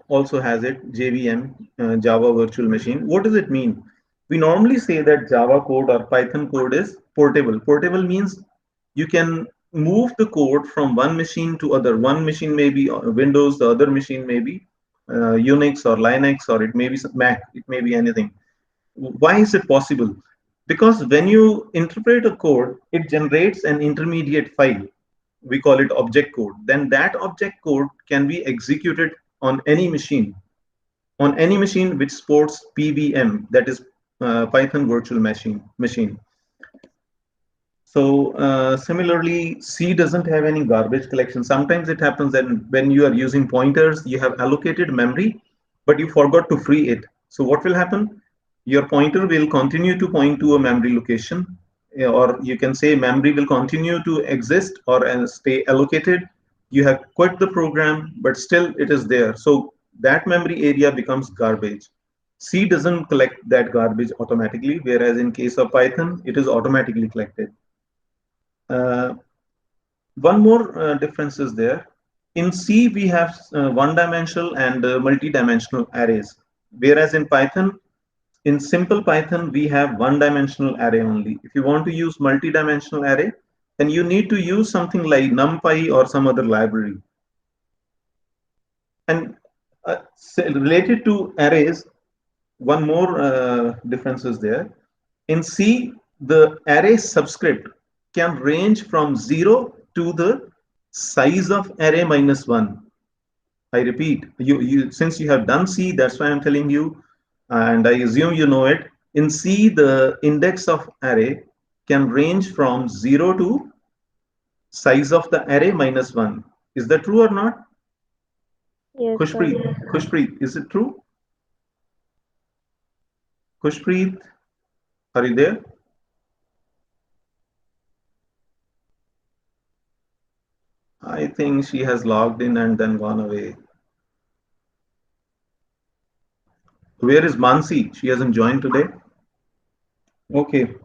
also has it, JVM, Java Virtual Machine. What does it mean? We normally say that Java code or Python code is portable. Portable means you can move the code from one machine to other. One machine may be Windows, the other machine may be Unix or Linux, or it may be Mac, it may be anything. Why is it possible? Because when you interpret a code, it generates an intermediate file. We call it object code. Then that object code can be executed on any machine, which supports PVM, that is Python Virtual Machine. So similarly, C doesn't have any garbage collection. Sometimes it happens that when you are using pointers, you have allocated memory, but you forgot to free it. So what will happen? Your pointer will continue to point to a memory location, or you can say memory will continue to exist or stay allocated. You have quit the program, but still it is there. So that memory area becomes garbage. C doesn't collect that garbage automatically, whereas in case of Python, it is automatically collected. Uh, One more difference is there. In C, we have one-dimensional and multi-dimensional arrays, whereas in simple Python, we have one-dimensional array only. If you want to use multi-dimensional array, then you need to use something like NumPy or some other library. And related to arrays, one more difference is there. In C, the array subscript can range from 0 to the size of array minus 1. I repeat, since you have done C, that's why I'm telling you, and I assume you know it. In C, the index of array can range from 0 to size of the array minus 1. Is that true or not? Yes, sir. Khushpreet, is it true? Khushpreet, are you there? I think she has logged in and then gone away. Where is Mansi? She hasn't joined today. Okay.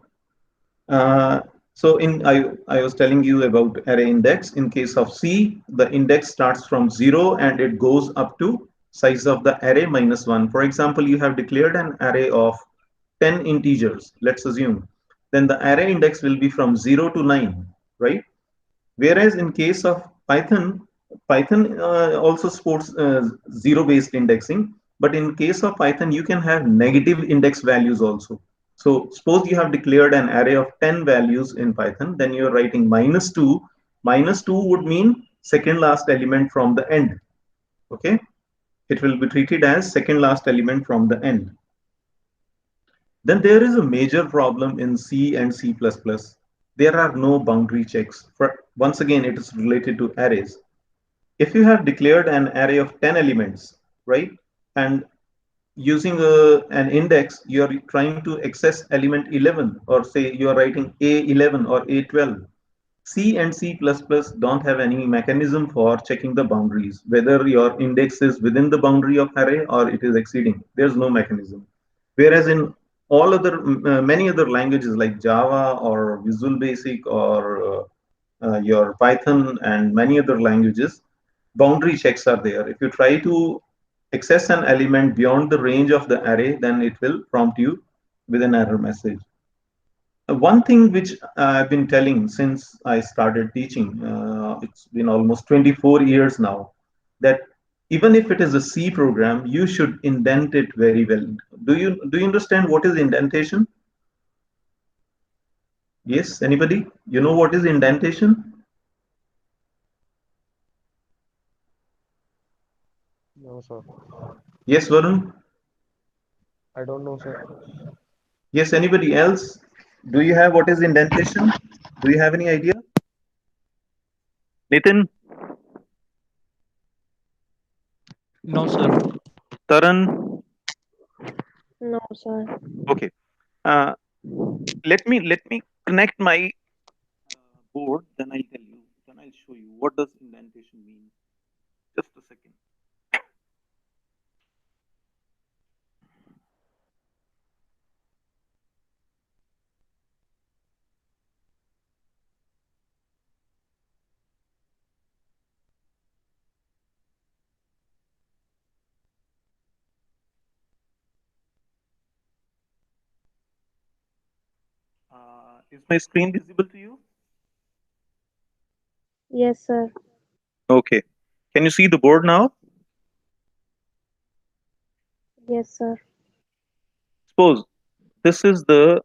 Uh, so I was telling you about array index. In case of C, the index starts from 0 and it goes up to size of the array minus 1. For example, you have declared an array of 10 integers, let's assume. Then the array index will be from 0 to 9, right? Whereas in case of Python also supports zero-based indexing. But in case of Python, you can have negative index values also. So suppose you have declared an array of 10 values in Python, then you're writing minus 2. Minus 2 would mean second last element from the end. Okay? It will be treated as second last element from the end. Then there is a major problem in C and C++. There are no boundary checks. Once again, it is related to arrays. If you have declared an array of 10 elements, right, and using an index, you are trying to access element 11, or say you are writing A11 or A12. C and C++ don't have any mechanism for checking the boundaries, whether your index is within the boundary of array or it is exceeding. There's no mechanism. Whereas in many other languages like Java or Visual Basic or your Python and many other languages, boundary checks are there. If you try to access an element beyond the range of the array, then it will prompt you with an error message. One thing which I've been telling since I started teaching, it's been almost 24 years now, that even if it is a C program, you should indent it very well. Do you understand what is indentation? Yes, anybody? You know what is indentation? No, sir. Yes, Varun? I don't know, sir. Yes, anybody else? Do you have what is indentation? Do you have any idea? Nitin, No, sir. Taran? No, sir. Okay. Uh, let me connect my board, then I'll tell you. Then I'll show you what does indentation mean. Just a second. Is my screen visible to you? Yes, sir. Okay. Can you see the board now? Yes, sir. Suppose this is the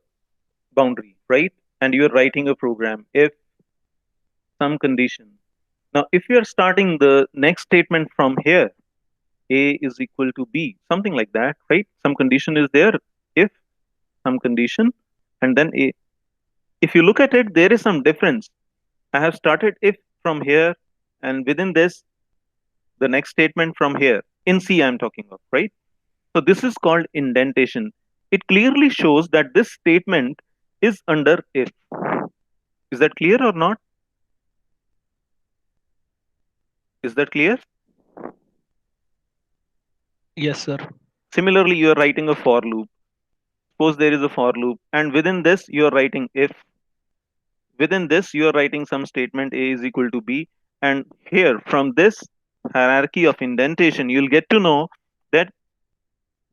boundary, right? And you're writing a program if some condition. Now, if you're starting the next statement from here, A is equal to B, something like that, right? Some condition is there, if some condition, and then A. If you look at it, there is some difference. I have started if from here, and within this, the next statement from here. In C, I'm talking of, right? So this is called indentation. It clearly shows that this statement is under if. Is that clear or not? Is that clear? Yes, sir. Similarly, you are writing a for loop. Suppose there is a for loop, and within this, you are writing if. Within this, you are writing some statement A is equal to B. And here, from this hierarchy of indentation, you'll get to know that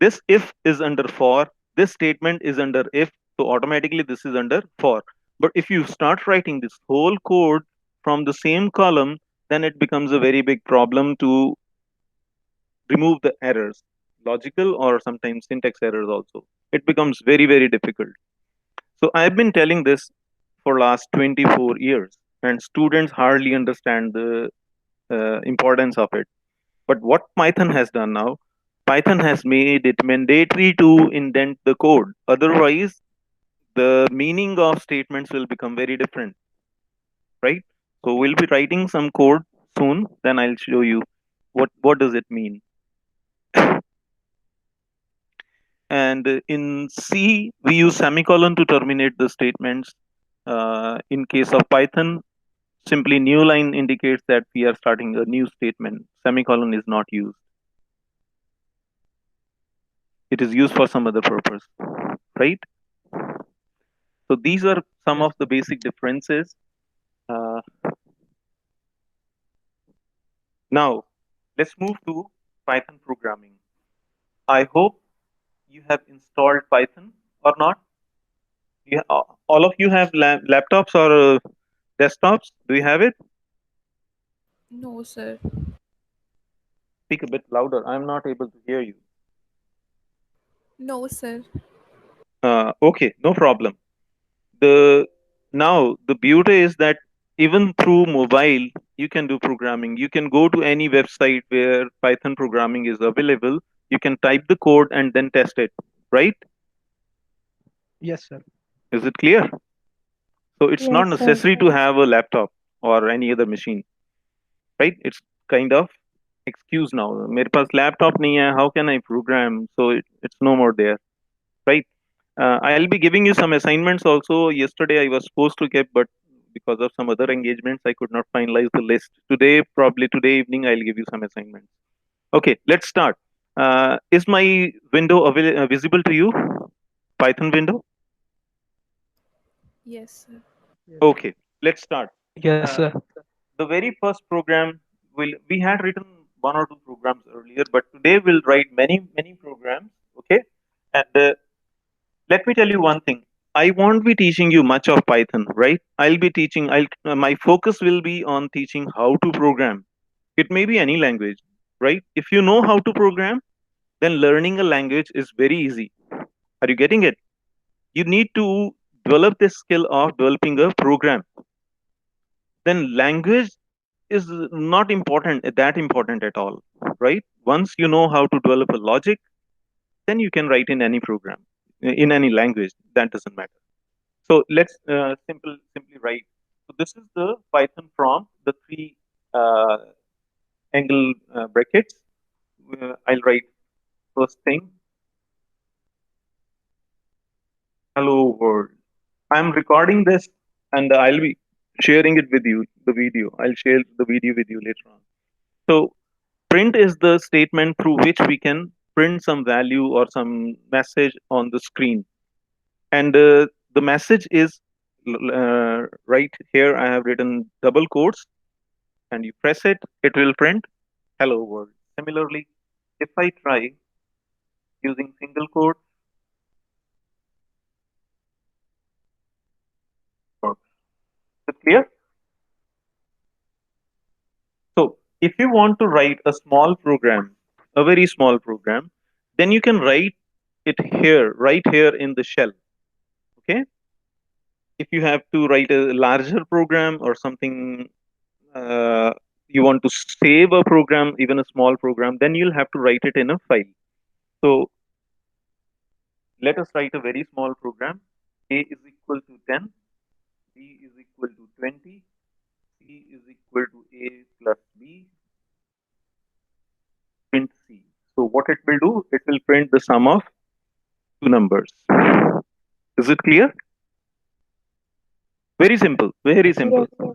this if is under for, this statement is under if, so automatically this is under for. But if you start writing this whole code from the same column, then it becomes a very big problem to remove the errors, logical or sometimes syntax errors also. It becomes very, very difficult. So I've been telling this for last 24 years, and students hardly understand the importance of it. But what Python has done now, Python has made it mandatory to indent the code. Otherwise, the meaning of statements will become very different, right? So we'll be writing some code soon. Then I'll show you what does it mean. And in C, we use semicolon to terminate the statements. In case of Python, simply new line indicates that we are starting a new statement. Semicolon is not used. It is used for some other purpose, right? So these are some Yes. of the basic differences. Uh, Now, let's move to Python programming. I hope you have installed Python or not. All of you have laptops or desktops. Do you have it? No, sir. Speak a bit louder. I'm not able to hear you. No, sir. Okay, no problem. The Now the beauty is that even through mobile, you can do programming. You can go to any website where Python programming is available. You can type the code and then test it, right? Yes, sir. Is it clear? So it's not Yes, sir. necessary to have a laptop or any other machine, right? It's kind of excuse now. मेरे पास laptop नहीं है. How can I program? So it's no more there, right? I'll be giving you some assignments also. Yesterday I was supposed to get, but because of some other engagements, I could not finalize the list. Probably today evening, I'll give you some assignments. Okay, let's start. Is my window visible to you? Python window? Yes, sir. Yes. Okay, let's start. Yes, sir. The very first program we had written one or two programs earlier, but today we'll write many programs. Okay, and let me tell you one thing. I won't be teaching you much of Python, right? I'll my focus will be on teaching how to program. It may be any language, right? If you know how to program, then learning a language is very easy. Are you getting it? You need to develop this skill of developing a program. Then language is not that important at all, right? Once you know how to develop a logic, then you can write in any program, in any language. That doesn't matter. So let's simply write. So this is the Python prompt, the three uh, angle brackets. I'll write first thing, hello world. I'm recording this and I'll be sharing it with you, the video. I'll share the video with you later on. So print is the statement through which we can print some value or some message on the screen. And the message is right here. I have written double quotes, and you press it, it will print hello world. Similarly, if I try using single quote, Clear? So if you want to write a small program, a very small program, then you can write it here, right here in the shell. Okay. If you have to write a larger program or something, you want to save a program, even a small program, then you'll have to write it in a file. So let us write a very small program. A is equal to 10, B is equal to 20, C is equal to A plus B, print C. So what it will do, it will print the sum of two numbers. Is it clear? Very simple, very simple. Yes, yes.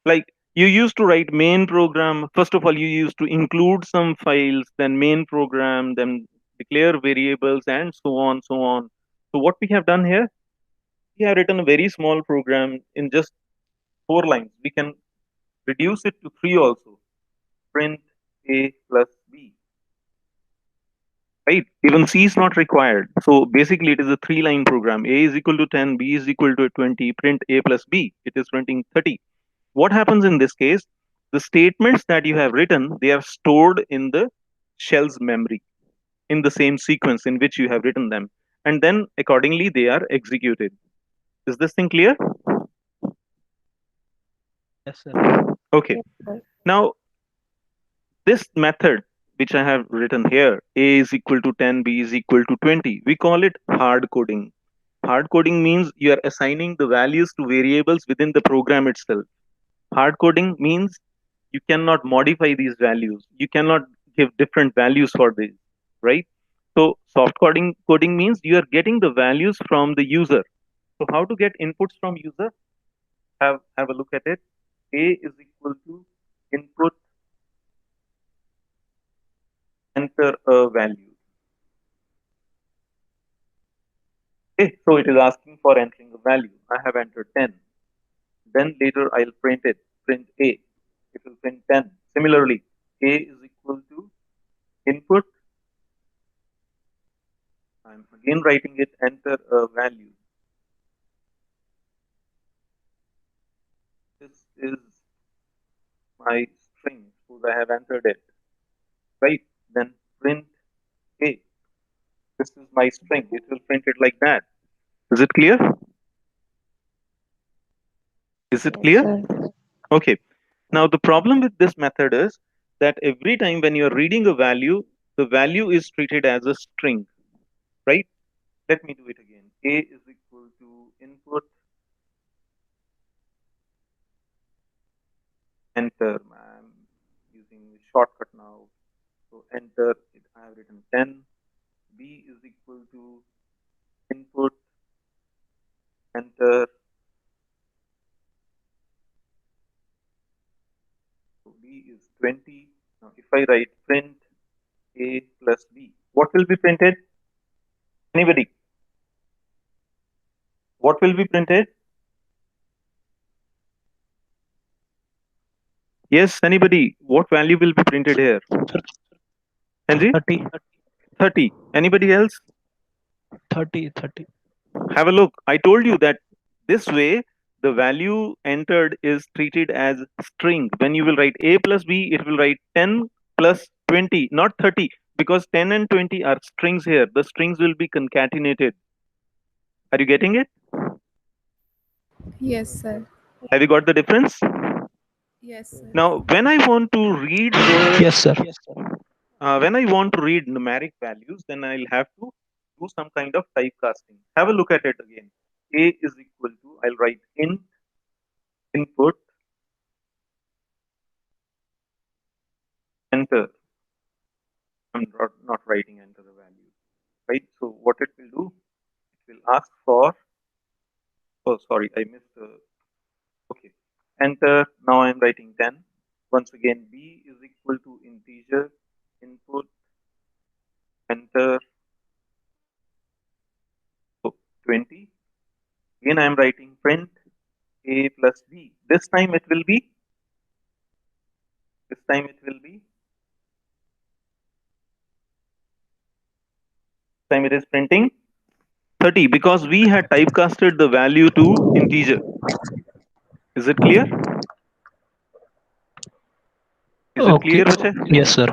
Like you used to write main program. First of all, you used to include some files, then main program, then declare variables, and so on, so on. So what we have done here, we have written a very small program in just 4 lines. We can reduce it to 3 also. Print A plus B. Right? Even C is not required. So basically, it is a 3-line program. A is equal to 10, B is equal to 20, print A plus B. It is printing 30. What happens in this case? The statements that you have written, they are stored in the shell's memory in the same sequence in which you have written them. And then accordingly, they are executed. Is this thing clear? Yes, sir. Okay. Yes, sir. Now, this method which I have written here, A is equal to 10, B is equal to 20, we call it hard coding. Hard coding means you are assigning the values to variables within the program itself. Hard coding means you cannot modify these values. You cannot give different values for these, right? So soft coding means you are getting the values from the user. So how to get inputs from user? Have a look at it. A is equal to input, enter a value. Okay, so it is asking for entering a value. I have entered 10. Then later I'll print it. Print A. It will print 10. Similarly, A is equal to input. I'm again writing it, enter a value. This is my string, suppose I have entered it, right? Then print A. This is my string, it will print it like that. Is it clear? Is it Yes, clear? sir. Okay. Now the problem with this method is that every time when you're reading a value, the value is treated as a string, right? Let me do it again. A is equal to input, enter. I'm using the shortcut now. So enter, I have written 10. B is equal to input, enter. So B is 20. Now if I write print A plus B, what will be printed? Anybody? What will be printed? Yes, anybody? What value will be printed here? Henry? 30, 30. Anybody else? 30. Have a look. I told you that this way the value entered is treated as string. When you will write A plus B, it will write 10 plus 20, not 30, because 10 and 20 are strings here. The strings will be concatenated. Are you getting it? Yes, sir. Have you got the difference? Yes, sir. Now, when I want to read the Yes, sir. when I want to read numeric values, then I'll have to do some kind of typecasting. Have a look at it again. A is equal to, I'll write int input, enter. I'm not writing enter the value, right? So what it will do, it will ask for, oh, sorry, I missed okay, enter. Now I'm writing 10. Once again, B is equal to integer, input, enter, so 20. Again, I'm writing print A plus B. This time it will be, it is printing 30 because we had typecasted the value to integer. Is it clear? Is it clear, Vijay? Yes, sir.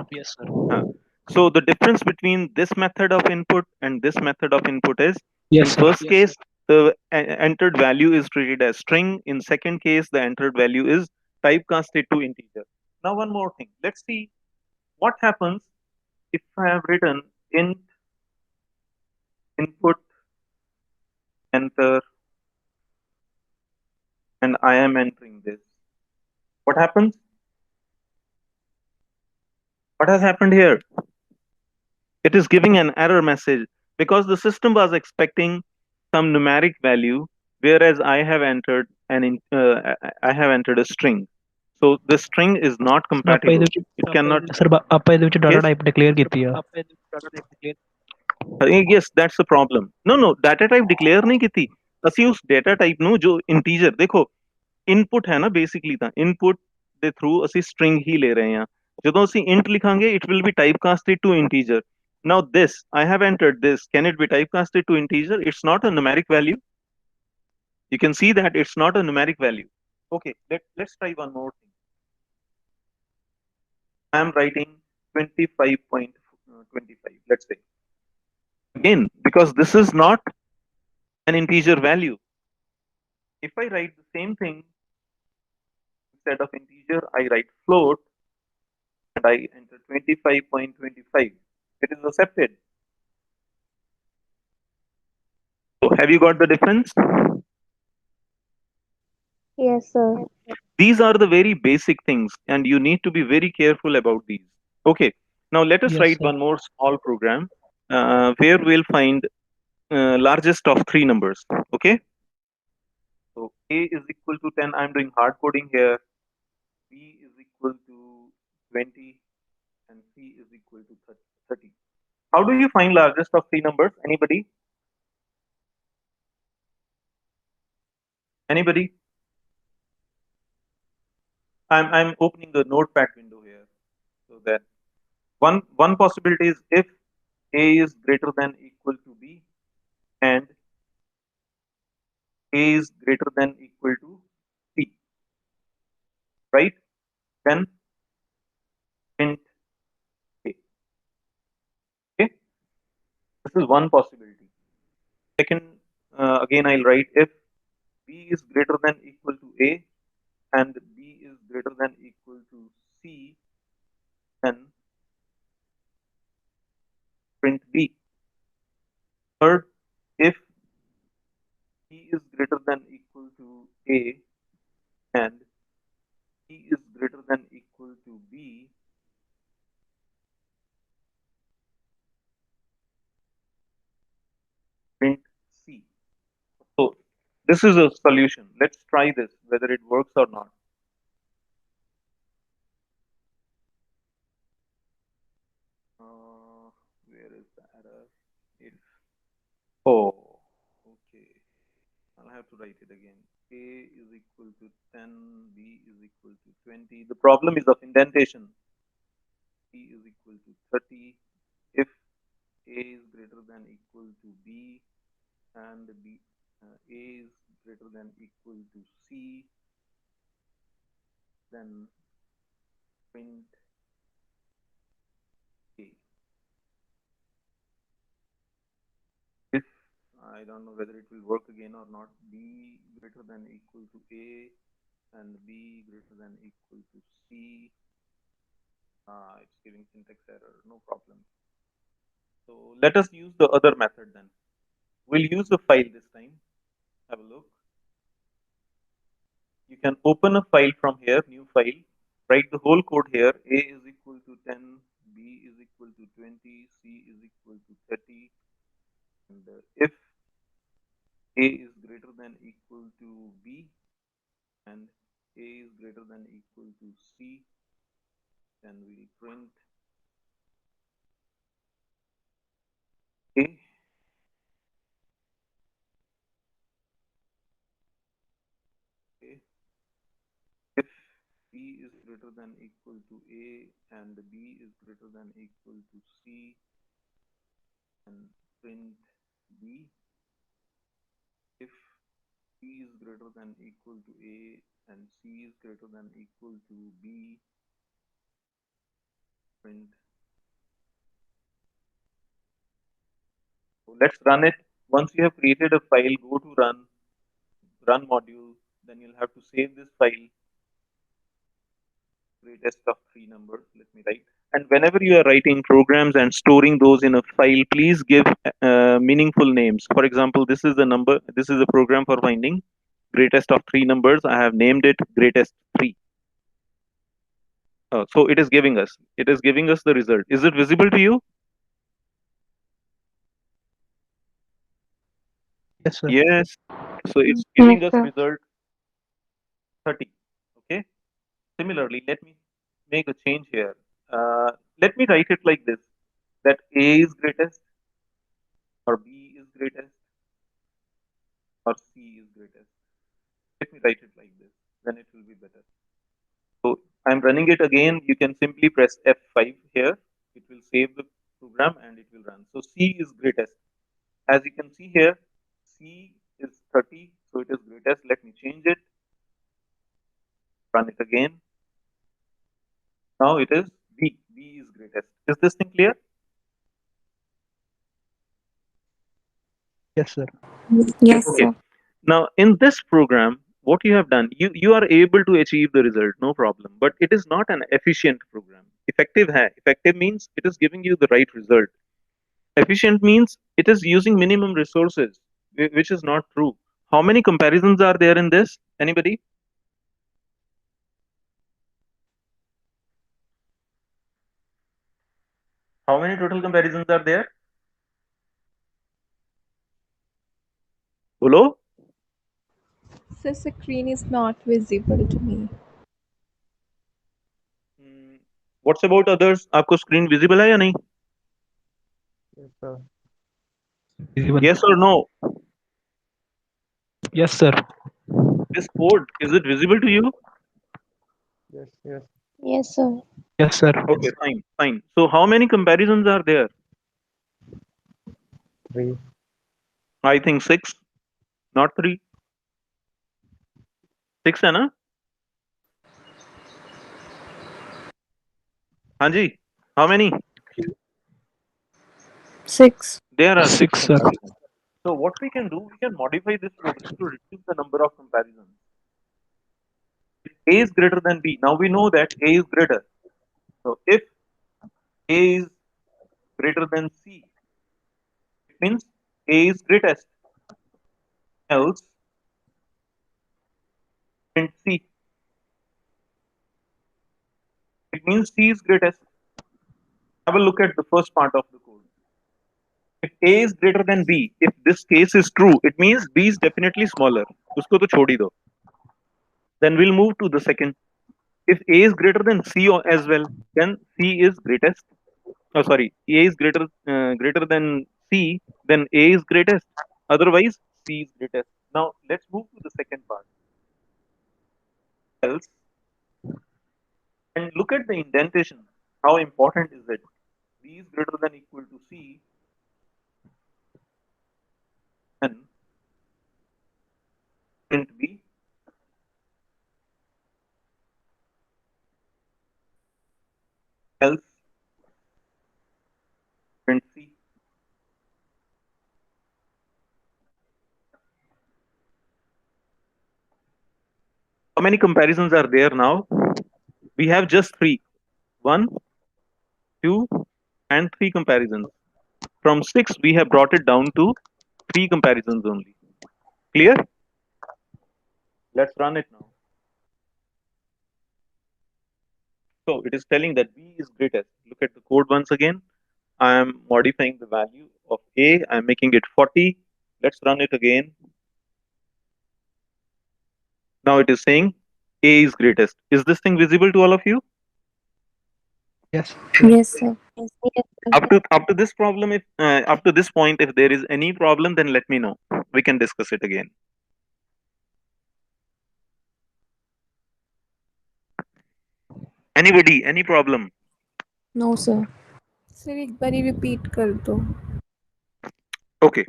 Huh. So the difference between this method of input and this method of input is, in Yes, sir. first case, the entered value is treated as string. In second case, the entered value is typecasted to integer. Now, one more thing. Let's see what happens if I have written int input enter and I am entering this. What happens? What has happened here? It is giving an error message because the system was expecting some numeric value, whereas I have entered I have entered a string. So the string is not Sir, ਆਪਾਂ ਇਹਦੇ compatible. ਵਿੱਚ It cannot. ਆਪਾਂ ਇਹਦੇ ਵਿੱਚ data Yes. Type declare ਕੀਤੀ ਆ Yes, that's the problem. No, data type declare नहीं ਕੀਤੀ ਅਸੀਂ ਉਸ data type ਨੂੰ ਜੋ integer ਦੇਖੋ input ਹੈ ਨਾ basically ਤਾਂ input ਦੇ through ਅਸੀਂ string ਹੀ ਲੈ ਰਹੇ ਹਾਂ ਜਦੋਂ ਅਸੀਂ int ਲਿਖਾਂਗੇ it will be typecasted to integer. Now this I have entered this, can it be typecasted to integer? It's not a numeric value. You can see that it's not a numeric value. Okay, let's try one more thing. I am writing 25.25, let's say. Again, because this is not an integer value. If I write the same thing, instead of integer, I write float and I enter 25.25. It is accepted. So have you got the difference? Yes, sir. These are the very basic things, and you need to be very careful about these. Okay, now let us Yes, write sir. one more small program where we'll find largest of three numbers. Okay, so A is equal to 10. I'm doing hard coding here. B is equal to 20, and C is equal to 30. How do you find largest of three numbers? Anybody? Anybody? I'm opening the notepad window here so that one possibility is if A is greater than equal to B and A is greater than equal to C, right? Then print A. Okay, this is one possibility. Second, again I'll write if B is greater than equal to A and B is greater than equal to C, then print B. Third, if B is greater than equal to A and C is greater than equal to B, print C. So this is a solution. Let's try this, whether it works or not. Where is the error? If oh, okay, I'll have to write it again. A is equal to 10, B is equal to 20. The problem is of indentation. B is equal to 30. If A is greater than equal to B and A is greater than equal to C, then print A. If I don't know whether it will work again or not, B greater than equal to A and B greater than equal to C. It's giving syntax error, no problem. So let us use the other method then. We'll use the file this time. Have a look. You can open a file from here, new file, write the whole code here. A is equal to 10, B is equal to 20, C is equal to 30. And if A is greater than equal to B and A is greater than equal to C, then we'll print A. Okay. If B is greater than equal to A and B is greater than equal to C, then print B. If B is greater than equal to A and C is greater than equal to B, print. So let's run it. Once you have created a file, go to run module, then you'll have to save this file, greatest of three numbers. Let me write. And whenever you are writing programs and storing those in a file, please give meaningful names. For example, this is the number, this is a program for finding greatest of three numbers. I have named it greatest three. So it is giving us the result. Is it visible to you? Yes, sir. Yes. So it's giving Yes, us sir. result 30. Okay. Similarly, let me make a change here. Let me write it like this: that A is greatest, or B is greatest, or C is greatest. Let me write it like this. Then it will be better. So I'm running it again. You can simply press F5 here. It will save the program and it will run. So C is greatest. As you can see here, C is 30, so it is greatest. Let me change it. Run it again. Now it is B. B is greatest. Is this thing clear? Yes, sir. Yes, Okay. sir. Now in this program, what you have done, you are able to achieve the result, no problem. But it is not an efficient program. Effective means it is giving you the right result. Efficient means it is using minimum resources, which is not true. How many comparisons are there in this? Anybody? How many total comparisons are there? Hello? The screen is not visible to me. What's about others? आपको screen visible है या नहीं? Yes, sir. Visible. Yes or no? Yes, sir. This code, is it visible to you? Yes, yes. Yes, sir. Yes, sir. Okay, fine. So how many comparisons are there? 3. I think 6, not 3. 6 है ना? हाँ जी. How many? 6. There are 6 6, sir. comparisons. So what we can do, we can modify this program to reduce the number of comparisons. If A is greater than B, now we know that A is greater. So if A is greater than C, it means A is greatest. Else, print C. It means C is greatest. Have a look at the first part of the code. If A is greater than B, if this case is true, it means B is definitely smaller. उसको तो छोड़ ही दो. Then we'll move to the second. If A is greater than C as well, then C is greatest. Oh, sorry, A is greater than C, then A is greatest. Otherwise, C is greatest. Now let's move to the second part. Else, and look at the indentation. How important is it? B is greater than equal to C, and print B. Else, print C. How many comparisons are there now? We have just 3. 1, 2, and 3 comparisons. From 6, we have brought it down to 3 comparisons only. Clear? Let's run it now. So it is telling that B is greatest. Look at the code once again. I am modifying the value of A. I am making it 40. Let's run it again. Now it is saying A is greatest. Is this thing visible to all of you? Yes. Yes, sir. Yes, sir. Up to this problem, if up to this point, if there is any problem, then let me know. We can discuss it again. Anybody? Any problem? No, sir. Sir एक बारी repeat कर दो. Okay.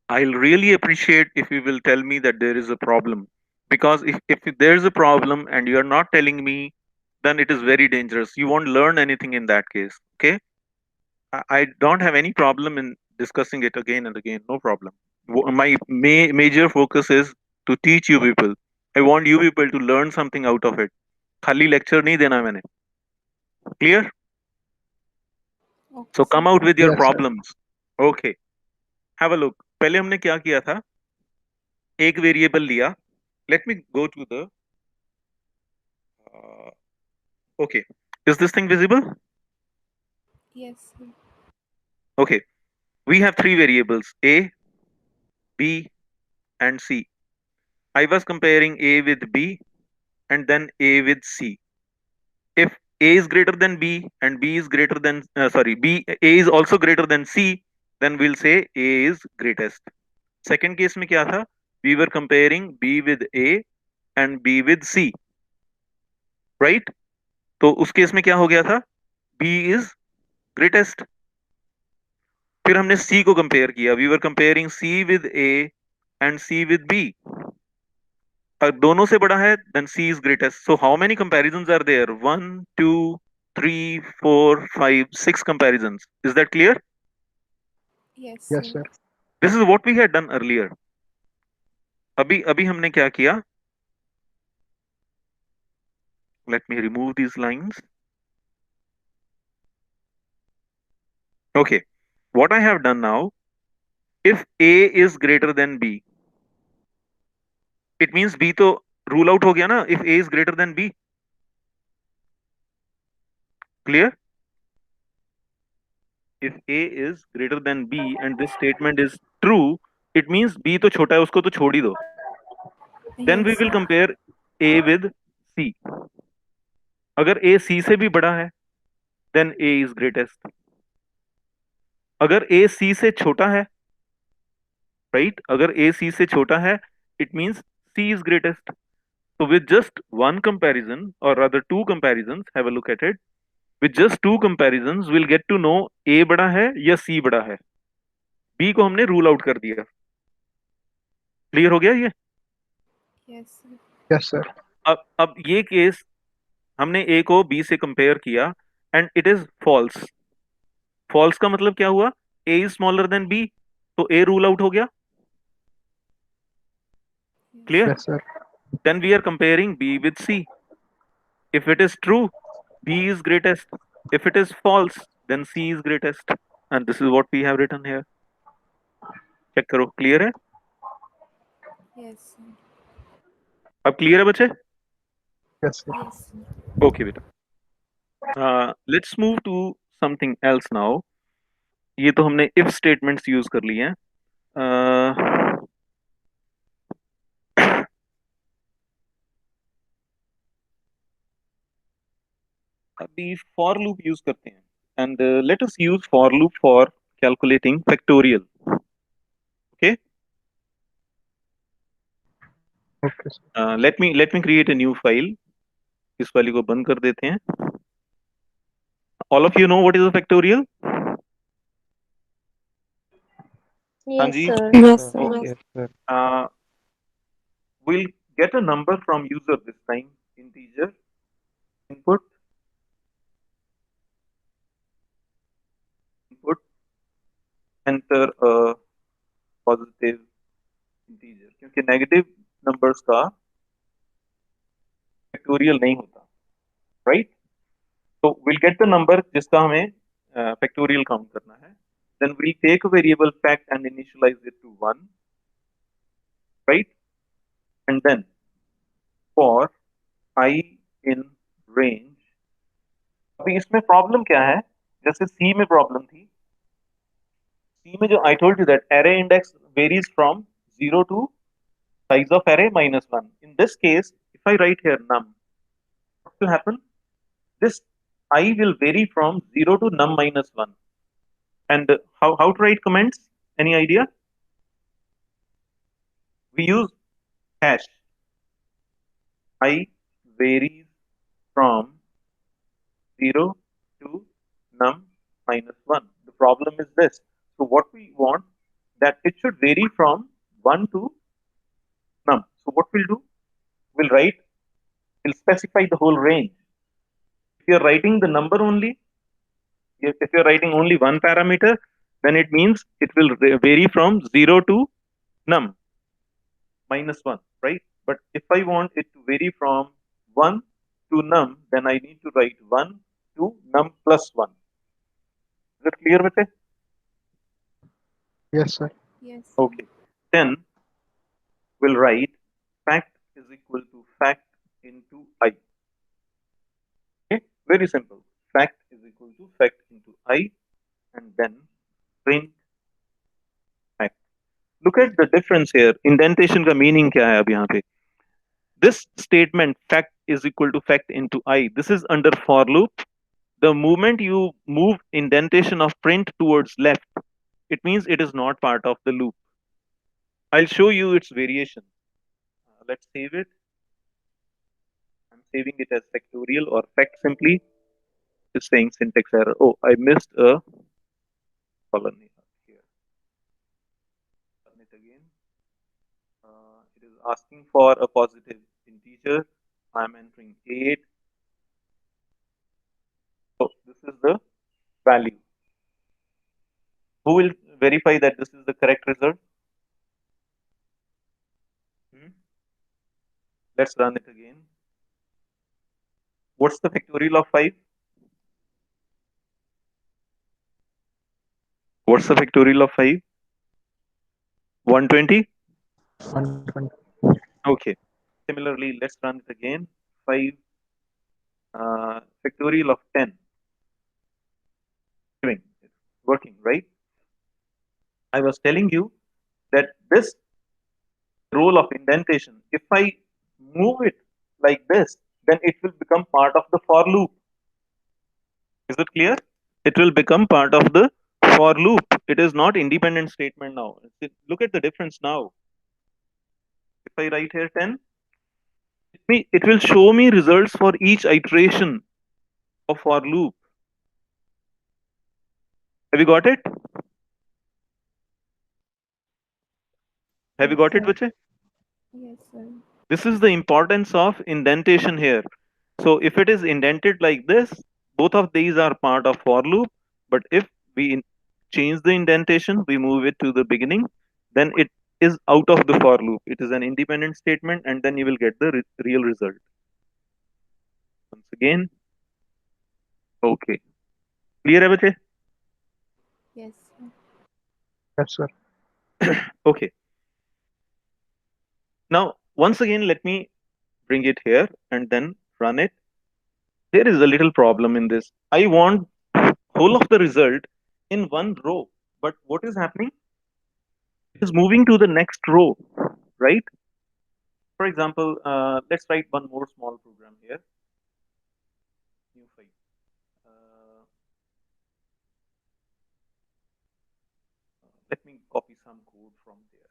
I'll really appreciate if you will tell me that there is a problem. Because if there's a problem and you're not telling me, then it is very dangerous. You won't learn anything in that case. Okay? I don't have any problem in discussing it again and again. No problem. My major focus is to teach you people. I want you people to learn something out of it. खाली lecture नहीं देना मैंने. Clear? Okay, So come sir. out with your Yes, sir. problems. Okay. Have a look. पहले हमने क्या किया था? एक वेरिएबल लिया. Let me go to the. Okay. Is this thing visible? Yes, sir. Okay. We have three variables: A, B, and C. I was comparing A with B and then A with C. If A is greater than B and B is greater than A is also greater than C, then we'll say A is greatest. Second case में क्या था? We were comparing B with A and B with C, right? तो उस case में क्या हो गया था? B is greatest. फिर हमने C को कंपेयर किया. We were comparing C with A and C with B. दोनों से बड़ा है, then C is greatest. So how many comparisons are there? 1, 2, 3, 4, 5, 6 comparisons. Is that clear? Yes, Yes, sir. sir. This is what we had done earlier. अभी अभी हमने क्या किया? Let me remove these lines. Okay. What I have done now, if A is greater than B, it means B तो rule out हो गया ना, if A is greater than B. Clear? If A is greater than B and this statement is true, it means B तो छोटा है, उसको तो छोड़ ही दो. Then we Yes, will sir. compare A with C. अगर A C से भी बड़ा है, then A is greatest. अगर A C से छोटा है, right? अगर A C से छोटा है, it means C is greatest. So with just one comparison, or rather two comparisons, have a look at it. With just two comparisons, we'll get to know A बड़ा है या C बड़ा है. B को हमने rule out कर दिया. Clear हो गया ये? Yes, sir. Yes, sir. अब ये केस हमने A को B से कंपेयर किया and it is false. False का मतलब क्या हुआ? A is smaller than B, तो A rule out हो गया. Clear? Yes, sir. Then we are comparing B with C. If it is true, B is greatest. If it is false, then C is greatest. And this is what we have written here. Check करो, clear है? Yes, sir. अब clear है बच्चे? Yes, sir. Yes, sir. Okay बेटा. Let's move to something else now. ये तो हमने if statements use कर लिए हैं. अभी for loop use करते हैं. And let us use for loop for calculating factorial. Okay. Okay, sir. Let me create a new file. इस वाली को बंद कर देते हैं. All of you know what is a factorial? हाँ Yes, ji. sir. Yes, sir. Yes, sir. We'll get a number from user this time. Integer input enter a positive integer क्योंकि negative numbers का factorial नहीं होता, right? तो we'll get the number जिसका हमें factorial count करना है. Then we'll take a variable fact and initialize it to 1, right? And then for I in range. अभी इसमें प्रॉब्लम क्या है? जैसे C में प्रॉब्लम थी. C में जो I told you that array index varies from 0 to size of array -1. In this case, if I write here num, what will happen? This I will vary from 0 to num -1. And how to write comments? Any idea? We use hash. I varies from 0 to num -1. The problem is this. So what we want, that it should vary from 1 to num. So what we'll do, we'll specify the whole range. If you're writing the number only, if you're writing only one parameter, then it means it will vary from 0 to num -1, right? But if I want it to vary from 1 to num, then I need to write 1 to num plus 1. Is it clear with it? Yes, sir. Yes. Okay. Then we'll write fact is equal to fact into I. Okay, very simple. Fact is equal to fact into I, and then print fact. Look at the difference here. Indentation का meaning क्या है अब यहाँ पे? This statement fact is equal to fact into I. This is under for loop. The moment you move indentation of print towards left, it means it is not part of the loop. I'll show you its variation. Let's save it. I'm saving it as factorial or fact simply. It's saying syntax error. Oh, I missed a colon here. Run it again. It is asking for a positive integer. I'm entering 8. So this is the value. Who will verify that this is the correct result? Let's run it again. What's the factorial of 5? What's the factorial of 5? 120? 120. Okay. Similarly, let's run it again. 5 factorial of 10. It's working, right? I was telling you that this role of indentation, if I move it like this, then it will become part of the for loop. Is it clear? It will become part of the for loop. It is not independent statement now. Look at the difference now. If I write here 10, it will show me results for each iteration of for loop. Have you got it? Have you got it, Vijay? Yes, sir. This is the importance of indentation here. So if it is indented like this, both of these are part of for loop. But if we change the indentation, we move it to the beginning, then it is out of the for loop. It is an independent statement, and then you will get the real result. Once again. Okay. Clear, Vijay? Yes, sir. Yes, sir. Okay. Now, once again, let me bring it here and then run it. There is a little problem in this. I want whole of the result in one row, but what is happening? It is moving to the next row, right? For example, let's write one more small program here. New file. Let me copy some code from there.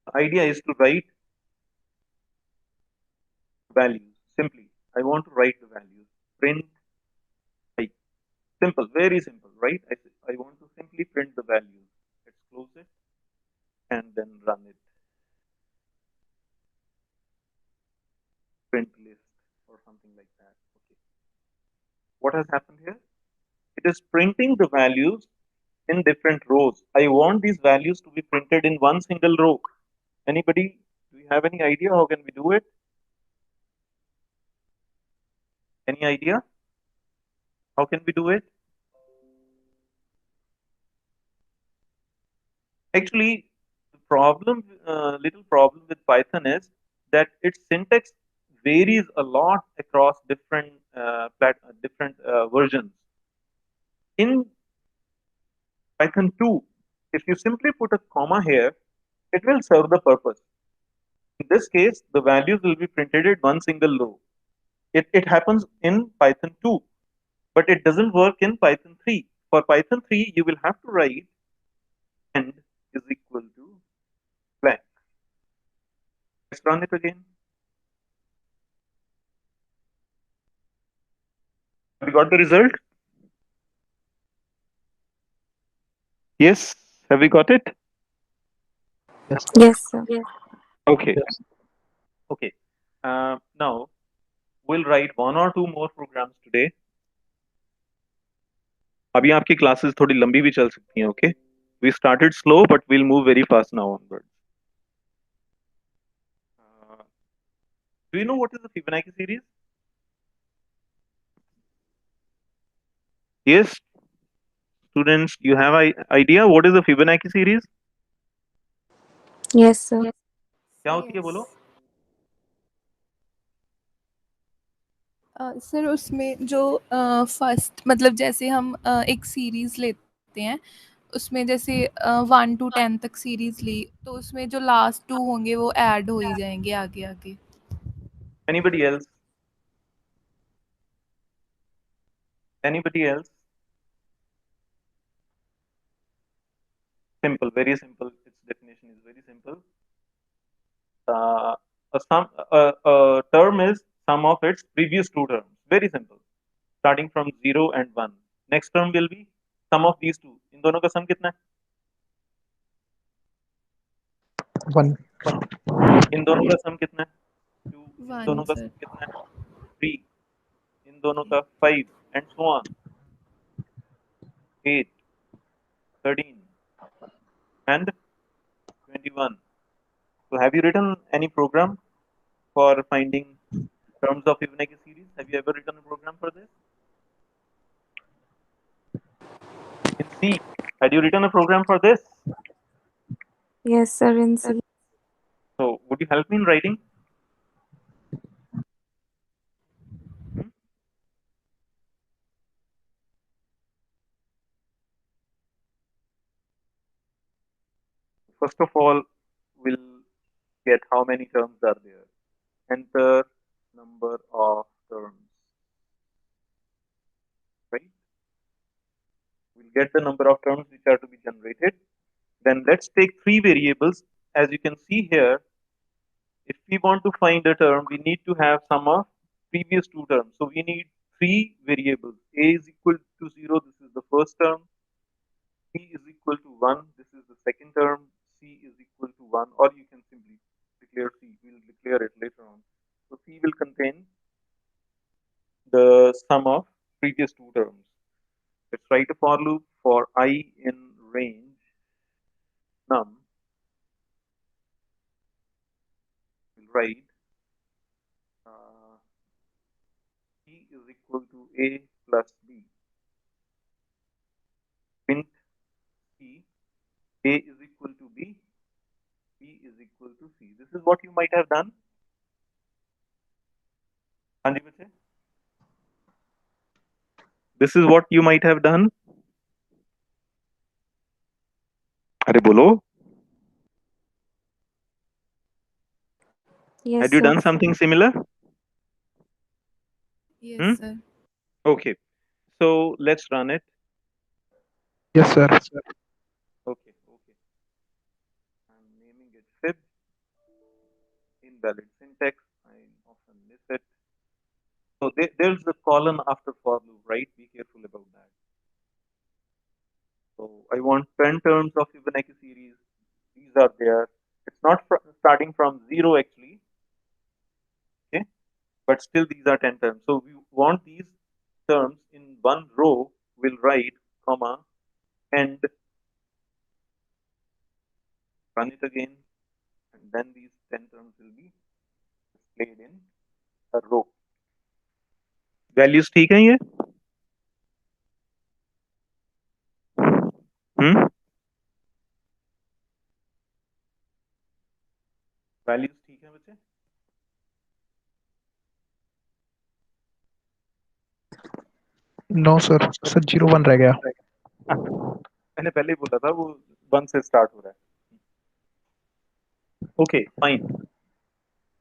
The idea is to write values simply. I want to write the values. Print I. Simple, very simple, right? I want to simply print the values. Let's close it and then run it. Print list or something like that. Okay. What has happened here? It is printing the values in different rows. I want these values to be printed in one single row. Anybody, do you have any idea how can we do it? Any idea? How can we do it? Actually, the problem, little problem with Python is that its syntax varies a lot across different versions. In Python 2, if you simply put a comma here, it will serve the purpose. In this case, the values will be printed in one single row. It happens in Python 2, but it doesn't work in Python 3. For Python 3, you will have to write end is equal to blank. Let's run it again. Have you got the result? Yes. Have we got it? Yes. Yes, sir. Okay. Yes. Okay. Now we'll write one or two more programs today. अभी आपकी classes थोड़ी लंबी भी चल सकती हैं. Okay. We started slow, but we'll move very fast now onwards. Do you know what is the Fibonacci series? Yes, students, you have an idea what is the Fibonacci series? Yes, sir. क्या होती है बोलो? Sir उसमें जो first मतलब जैसे हम एक सीरीज लेते हैं उसमें जैसे 1 to 10 तक सीरीज ली तो उसमें जो लास्ट 2 होंगे वो ऐड हो ही जाएंगे आगे आगे. Anybody else? Anybody else? Simple, very simple. Its definition is very simple. A term is sum of its previous two terms. Very simple. Starting from 0 and 1. Next term will be sum of these two. इन दोनों का sum कितना है? 1. इन दोनों का sum कितना है? 2. इन 1 दोनों का सर. sum कितना है? 3. इन दोनों का 5 and so on. 8, 13 and 21. So have you written any program for finding terms of Fibonacci series? Have you ever written a program for this? In C, had you written a program for this? Yes, sir. In C. So would you help me in writing? First of all, we'll get how many terms are there. Enter number of terms. Right? We'll get the number of terms which are to be generated. Then let's take three variables. As you can see here, if we want to find a term, we need to have sum of previous two terms. So we need three variables. A is equal to 0, this is the first term. B is equal to 1, this is the second term. C is equal to 1, or you can simply declare C. We'll declare it later on. So C will contain the sum of previous two terms. Let's write a for loop for I in range num. We'll write C is equal to A plus B. Print C, A is equal to B, B is equal to C. This is what you might have done. This is what you might have done. अरे बोलो. Yes, Had you sir. done something similar? Yes sir. Okay. So let's run it. Yes, sir. Okay. I'm naming it fib. Invalid syntax. I often miss it. So there's the colon after for loop, right? Be careful about that. So I want 10 terms of Fibonacci series. These are there. It's not starting from 0 actually. Okay. But still these are 10 terms. So we want these terms in one row. We'll write comma and run it again. And then these 10 terms will be displayed in a row. Values ठीक है ये? Values ठीक है बच्चे? No, sir. Sir, 0 1 रह गया. मैंने पहले ही बोला था वो 1 से स्टार्ट हो रहा है. Okay, fine.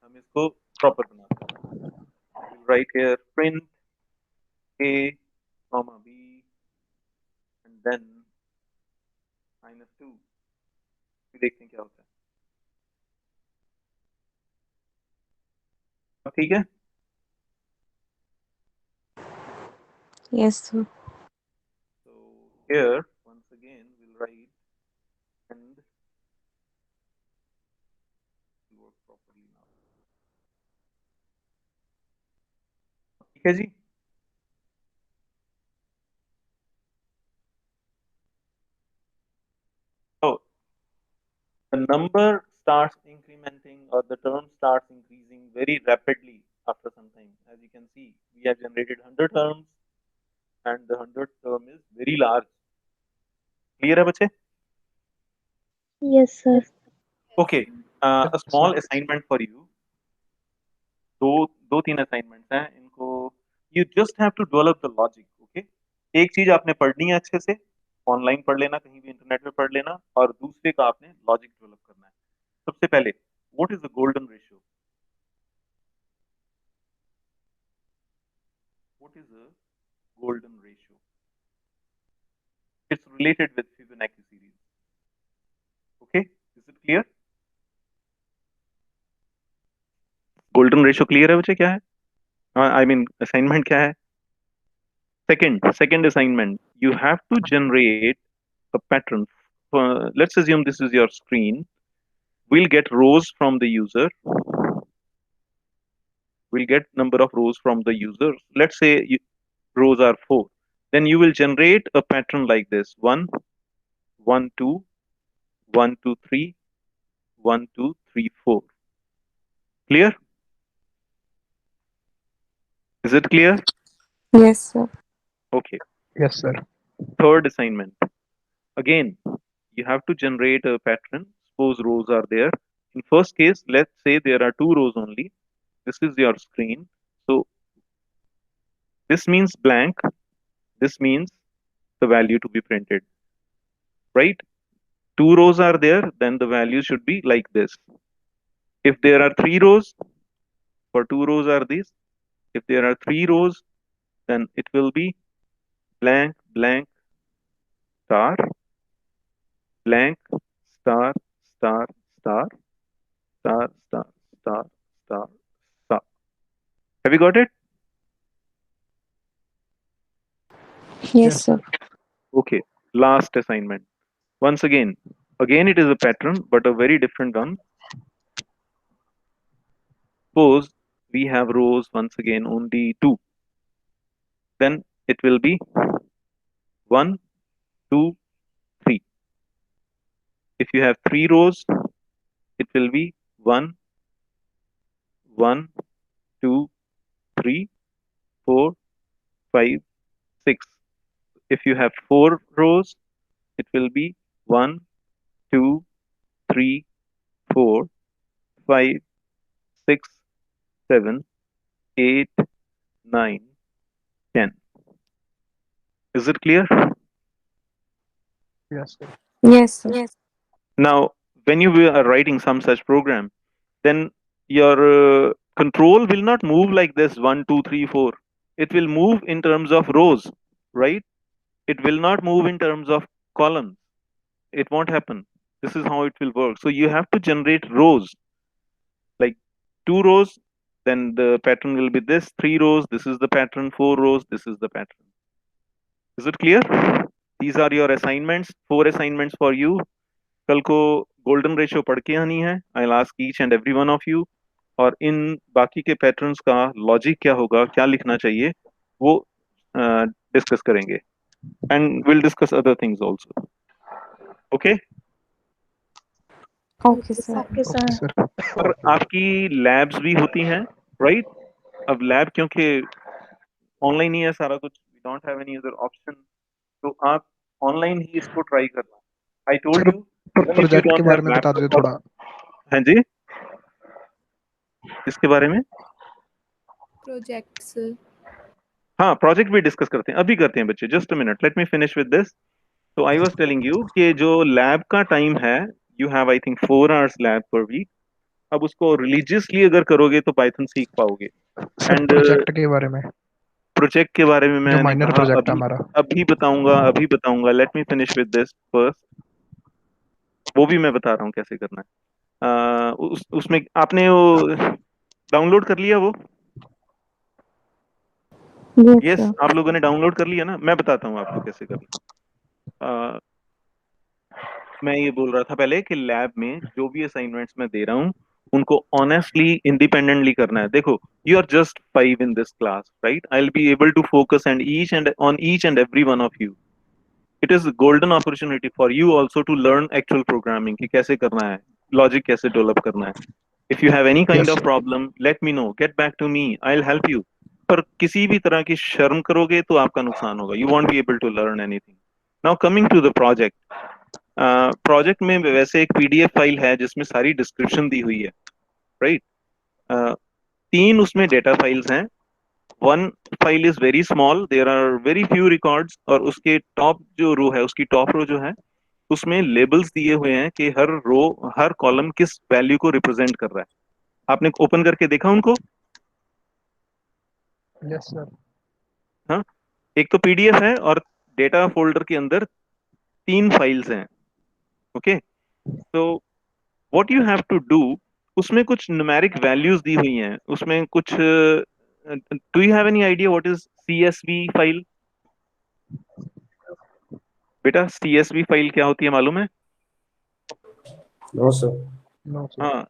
हम इसको प्रॉपर बनाते हैं. We'll write here print A, comma B, and then -2. फिर देखते हैं क्या होता है. अब ठीक है? Yes, sir. So here, once again, we'll write and work properly now. ठीक है जी? So the number starts incrementing, or the term starts increasing very rapidly after some time. As you can see, we have generated 100 terms, and the 100th term is very large. Clear है बच्चे? Yes, sir. Okay, a small assignment for you. दो तीन assignments हैं इनको. You just have to develop the logic. Okay, एक चीज आपने पढ़नी है अच्छे से, ऑनलाइन पढ़ लेना, कहीं भी इंटरनेट पे पढ़ लेना, और दूसरे का आपने लॉजिक डेवलप करना है. सबसे पहले, what is the golden ratio? What is a golden ratio? It's related with Fibonacci series. Okay, is it clear? Golden ratio clear है बच्चे? क्या है? I mean assignment क्या है? Second assignment, you have to generate a pattern. Let's assume this is your screen. We'll get rows from the user. We'll get number of rows from the user. Let's say rows are 4. Then you will generate a pattern like this: 1, 1, 2, 1, 2, 3, 1, 2, 3, 4. Clear? Is it clear? Yes, sir. Okay. Yes, sir. Third assignment. Again, you have to generate a pattern. Suppose rows are there. In first case, let's say there are 2 rows only. This is your screen. So this means blank. This means the value to be printed. Right? 2 rows are there, then the value should be like this. If there are 3 rows, for 2 rows are these. If there are 3 rows, then it will be blank, blank, star, blank, star, star, star, star, star, star, star, star. Have you got it? Yes, sir. Okay. Last assignment. Once again it is a pattern, but a very different one. Suppose we have rows once again only 2. Then it will be 1, 2, 3. If you have 3 rows, it will be 1, 1, 2, 3, 4, 5, 6. If you have 4 rows, it will be 1, 2, 3, 4, 5, 6, 7, 8, 9, 10. Is it clear? Yes, sir. Yes, sir. Now, when you are writing some such program, then your control will not move like this 1, 2, 3, 4. It will move in terms of rows, right? It will not move in terms of columns. It won't happen. This is how it will work. So you have to generate rows, like 2 rows, then the pattern will be this, 3 rows, this is the pattern, 4 rows, this is the pattern. Is it clear? These are your assignments, 4 assignments for you. कल को golden ratio पढ़ के आनी है. I will ask each and every one of you, और इन बाकी के patterns का लॉजिक क्या होगा, क्या लिखना चाहिए, वो डिस्कस करेंगे. And will discuss other things also. Okay? Okay, sir. Okay, sir. Okay, sir. और आपकी लैब्स भी होती हैं, राइट? अब लैब क्योंकि ऑनलाइन ही है सारा कुछ, we don't have any other option, तो आप ऑनलाइन ही इसको ट्राई करना. आई टोल्ड यू प्रोजेक्ट के बारे में बता दीजिए थोड़ा. हाँ जी, इसके बारे में. प्रोजेक्ट्स. हाँ, प्रोजेक्ट भी डिस्कस करते हैं, अभी करते हैं बच्चे. Just a minute, let me finish with this. तो आई वाज टेलिंग यू कि जो लैब का टाइम है, you have I think 4 hours lab per week. अब उसको रिलीजियसली अगर करोगे तो पाइथन सीख पाओगे. सर And, प्रोजेक्ट के बारे में, प्रोजेक्ट के बारे में जो मैंने माइनर कहा प्रोजेक्ट है हमारा. अभी बताऊंगा. Let me finish with this first. वो भी मैं बता रहा हूँ कैसे करना है. उसमें आपने वो डाउनलोड कर लिया वो? Yes, yes, sir. आप लोगों ने डाउनलोड कर लिया ना? मैं बताता हूँ आपको कैसे करना। मैं ये बोल रहा था पहले कि लैब में जो भी असाइनमेंट्स मैं दे रहा हूँ उनको ऑनेस्टली इंडिपेंडेंटली करना है। देखो, you are just 5 in this class, right? I will be able to focus and each and every one of you. It is golden opportunity for you also to learn actual programming कि कैसे करना है, logic कैसे develop करना है। If you have any kind Yes, of sir. Problem, let me know, get back to me, I will help you. पर किसी भी तरह की शर्म करोगे तो आपका नुकसान होगा। You won't be able to learn anything. Now coming to the project. Project में वैसे एक पीडीएफ फाइल है जिसमें सारी डिस्क्रिप्शन दी हुई है, राइट? 3 उसमें डेटा फाइल्स हैं। One file is very small, there are very few records, और उसके टॉप जो रो है, उसकी टॉप रो जो है, उसमें लेबल्स दिए हुए हैं कि हर रो, हर कॉलम किस वैल्यू को रिप्रेजेंट कर रहा है। आपने ओपन करके देखा उनको? Yes, sir. हाँ, एक तो पीडीएफ है और डेटा फोल्डर के अंदर 3 फाइल्स हैं। ओके, तो what you have to do, उसमें कुछ न्यूमेरिक वैल्यूज दी हुई हैं, उसमें कुछ। Do you have any idea what is CSV file? बेटा, सीएसवी फाइल क्या होती है मालूम है? No sir. No, sir. हाँ,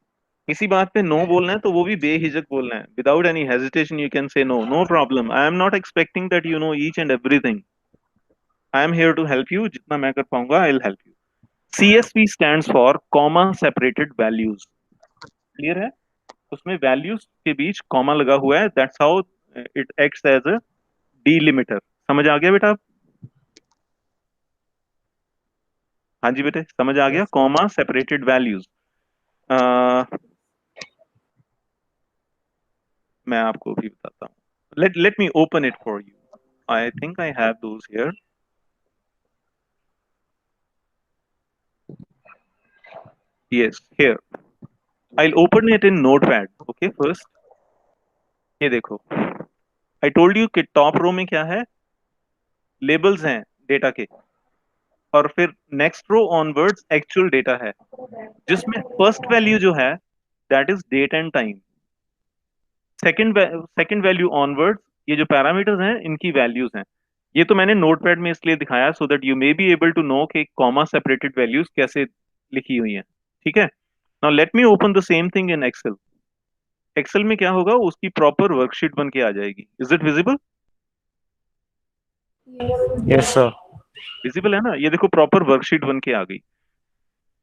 किसी बात पे नो बोलना है तो वो भी बेहिचक बोलना है। Without any hesitation you can say no, no problem. I am not expecting that you know each and everything. I am here to help you, जितना मैं कर पाऊंगा I will help you. CSV stands for comma separated values. Clear है? उसमें values के बीच comma लगा हुआ है, that's how it acts as a delimiter. समझ आ गया बेटा? हाँ जी बेटे, समझ आ गया? Comma separated values. मैं आपको भी बताता हूँ। Let me open it for you. I think I have those here. Yes, here. I will open it in Notepad. Okay, first ये देखो, आई टोल्ड यू कि टॉप रो में क्या है? लेबल्स हैं डेटा के, और फिर next row onwards actual data है, जिसमें फर्स्ट वैल्यू जो है that is date and time. Second value onwards, ये जो पैरामीटर्स हैं इनकी वैल्यूज हैं। ये तो मैंने नोटपैड में इसलिए दिखाया so that you may be able to know कि कॉमा सेपरेटेड वैल्यूज कैसे लिखी हुई हैं। ठीक है? Now let me open the same thing in Excel. Excel में क्या होगा, उसकी प्रॉपर वर्कशीट बन के आ जाएगी। Is it visible? Yes sir. Visible है ना? ये देखो, प्रॉपर वर्कशीट बन के आ गई।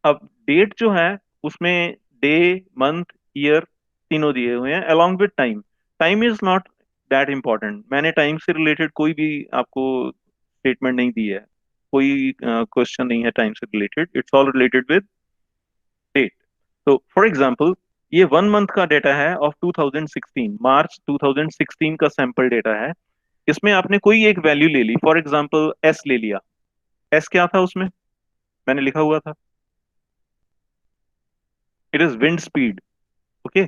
अब डेट जो है उसमें डे, मंथ, ईयर तीनों दिए हुए हैं along with time. Time is not that important. मैंने टाइम से रिलेटेड कोई भी आपको स्टेटमेंट नहीं दी है, कोई क्वेश्चन नहीं है टाइम से related. It's all related with date. तो फॉर एग्जांपल, ये 1 मंथ का डेटा है ऑफ 2016, मार्च 2016 का सैंपल डेटा है। इसमें आपने कोई एक वैल्यू ले ली, फॉर एग्जांपल एस ले लिया। एस क्या था उसमें? मैंने लिखा हुआ था, it is wind speed. Okay,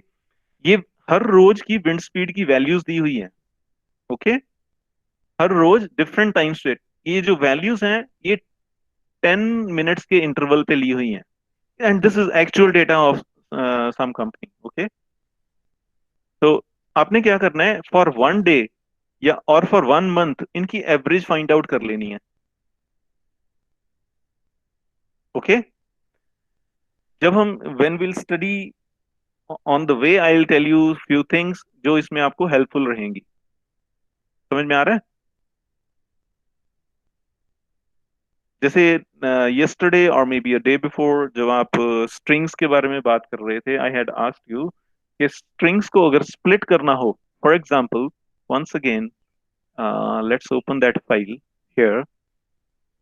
ये हर रोज की विंड स्पीड की वैल्यूज दी हुई है। ओके, हर रोज डिफरेंट टाइम से ये जो वैल्यूज हैं ये 10 मिनट्स के इंटरवल पे ली हुई हैं, and this is actual data of some company. Okay, तो आपने क्या करना है, फॉर 1 डे या और फॉर 1 मंथ इनकी एवरेज फाइंड आउट कर लेनी है। ओके, जब हम when will study on the way I will tell you few things जो इसमें आपको हेल्पफुल रहेंगी। समझ में आ रहा है? जैसे यस्टरडे और may be a day before जब आप स्ट्रिंग्स के बारे में बात कर रहे थे, आई हैड आस्क्ड यू कि स्ट्रिंग्स को अगर स्प्लिट करना हो, for example, once again let's open that file here.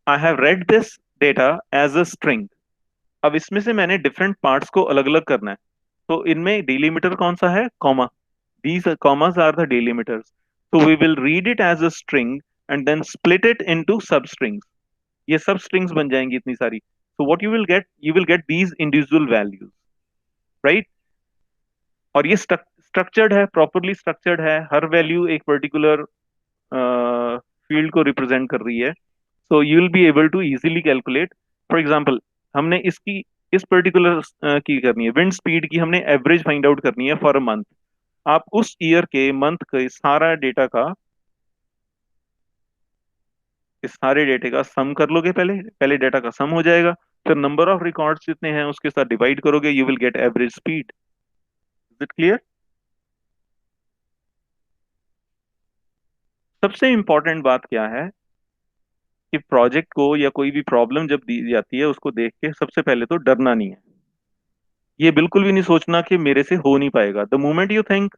I have read this data as a string. अब इसमें से मैंने डिफरेंट पार्ट्स को अलग अलग करना है, तो इनमें डिलीमीटर कौन सा है? Comma. These commas are the delimiters. so we will read it as a string and then split it into substrings. ये सब स्ट्रिंग्स बन जाएंगी इतनी सारी। So what you will get these individual values, right? और ये स्ट्रक्चर्ड है, properly structured है। हर वैल्यू एक पर्टिकुलर फील्ड को रिप्रेजेंट कर रही है। So you will be able to easily calculate. For example, हमने इसकी इस पर्टिकुलर की करनी है, विंड स्पीड की हमने एवरेज फाइंड आउट करनी है फॉर अ मंथ। आप उस ईयर के मंथ के सारा डेटा का इस सारे डेटा का सम कर लोगे, पहले डेटा का सम हो जाएगा, फिर नंबर ऑफ रिकॉर्ड्स जितने हैं उसके साथ डिवाइड करोगे, you will gate average speed. Is it clear? सबसे इंपॉर्टेंट बात क्या है कि प्रोजेक्ट को या कोई भी प्रॉब्लम जब दी जाती है उसको देख के सबसे पहले तो डरना नहीं है। ये बिल्कुल भी नहीं सोचना कि मेरे से हो नहीं पाएगा। द मोमेंट यू थिंक,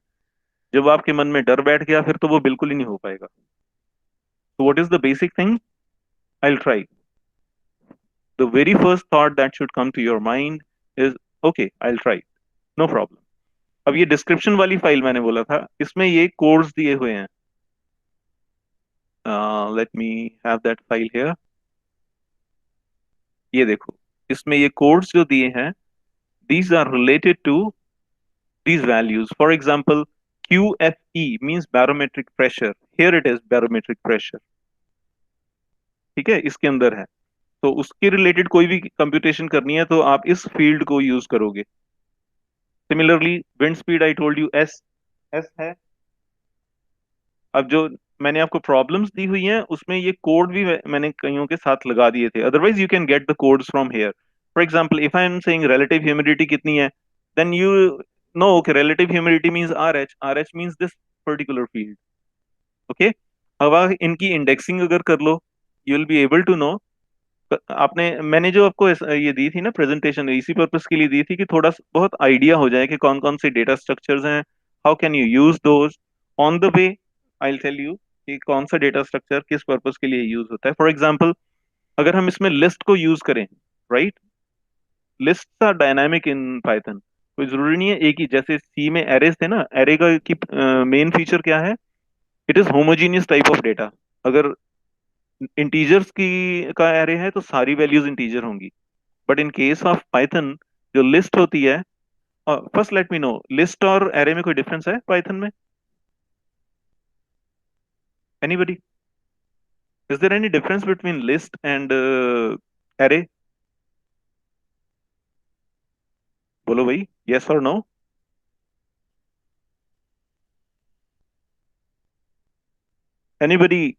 जब आपके मन में डर बैठ गया, फिर तो वो बिल्कुल ही नहीं हो पाएगा। तो what is the basic thing? I will try. The very first thought that should come to your mind is, okay, I'll try, no problem. अब ये डिस्क्रिप्शन वाली फाइल मैंने बोला था, इसमें ये कोड्स दिए हुए हैं। Let me have that file here. ये देखो, इसमें ये कोड्स जो दिए हैं, these are related to these values. For example, QFE means barometric pressure. Here it is barometric pressure. ठीक है, इसके अंदर है। तो उसके रिलेटेड कोई भी कंप्यूटेशन करनी है तो आप इस फील्ड को यूज करोगे। सिमिलरली विंड स्पीड आई टोल्ड यू एस है। अब जो मैंने आपको प्रॉब्लम्स दी हुई हैं उसमें ये कोड भी मैंने कईयों के साथ लगा दिए थे, otherwise you can get the codes from here. For example, if I am saying relative humidity कितनी है, then you know okay relative humidity means RH means this particular field. Okay, अब आप इनकी इंडेक्सिंग अगर कर लो, you will be able to know. मैंने जो आपको ये दी थी ना प्रेजेंटेशन, इसी पर्पस के लिए दी थी कि थोड़ा बहुत आइडिया हो जाए कि कौन कौन से डेटा स्ट्रक्चर्स हैं, how can you use those on the way. I will tell you कि कौन सा डेटा स्ट्रक्चर किस पर्पस के लिए यूज होता है। फॉर एग्जांपल, अगर हम इसमें लिस्ट को यूज करें, right, list are dynamic in Python. कोई जरूरी नहीं है एक ही, जैसे सी में एरेज थे ना, एरे का की मेन फीचर क्या है? It is homogeneous type of data. अगर इंटीजर्स की का एरे है तो सारी वैल्यूज इंटीजर होंगी, but in case of Python जो लिस्ट होती है, first let me know, list और एरे में कोई डिफरेंस है पाइथन में? Anybody? Is there any difference between list and array? बोलो भाई, यस और नो? एनीबडी?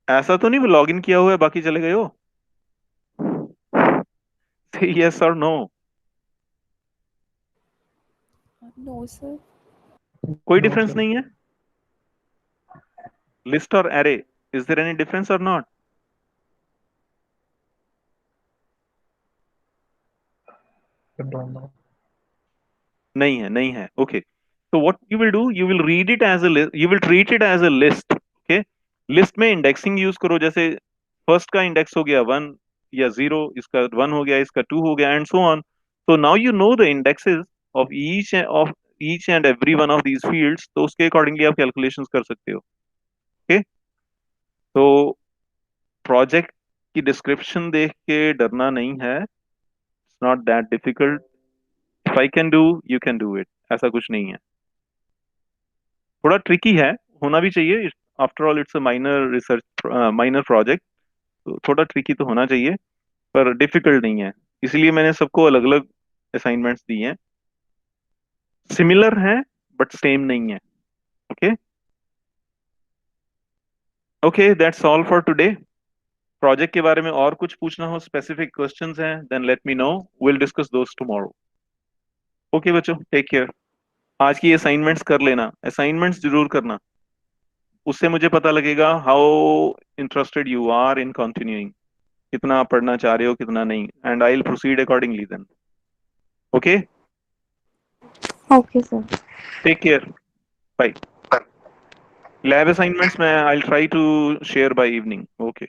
ऐसा तो नहीं लॉग इन किया हुआ है बाकी चले गए हो? यस और नो? No sir. कोई No, डिफरेंस sir. नहीं है लिस्ट और array? Is there any difference और नॉट? I don't know. नहीं है ओके। तो what you will do, you will read it as a list, you will treat it as a list. Okay, list में indexing use करो, जैसे first का index हो गया 1 या 0, इसका 1 हो गया, इसका 2 हो गया, एंड सो ऑन। तो now you know the indexes of each and every one of these fields, तो उसके अकॉर्डिंगली आप कैलकुलेशंस कर सकते हो। ओके, तो प्रोजेक्ट की डिस्क्रिप्शन देख के डरना नहीं है, it's not that difficult. If I can do, you can do it, ऐसा कुछ नहीं है। थोड़ा ट्रिकी है, होना भी चाहिए, after all it's a minor research, minor project, तो थोड़ा ट्रिकी तो होना चाहिए, पर डिफिकल्ट नहीं है। इसलिए मैंने सबको अलग अलग असाइनमेंट्स दी हैं, सिमिलर हैं बट सेम नहीं है। Okay okay, that's all for today. Project के बारे में और कुछ पूछना हो, स्पेसिफिक क्वेश्चंस हैं, then let me know, will discuss those tomorrow. Okay बच्चों, टेक केयर। आज की असाइनमेंट्स कर लेना, असाइनमेंट्स जरूर करना, उससे मुझे पता लगेगा how interested you are in continuing, कितना आप पढ़ना चाह रहे हो कितना नहीं, and I will proceed accordingly then. Okay, Okay, sir. Take care, bye. Lab assignments में I will try to share by evening. Okay.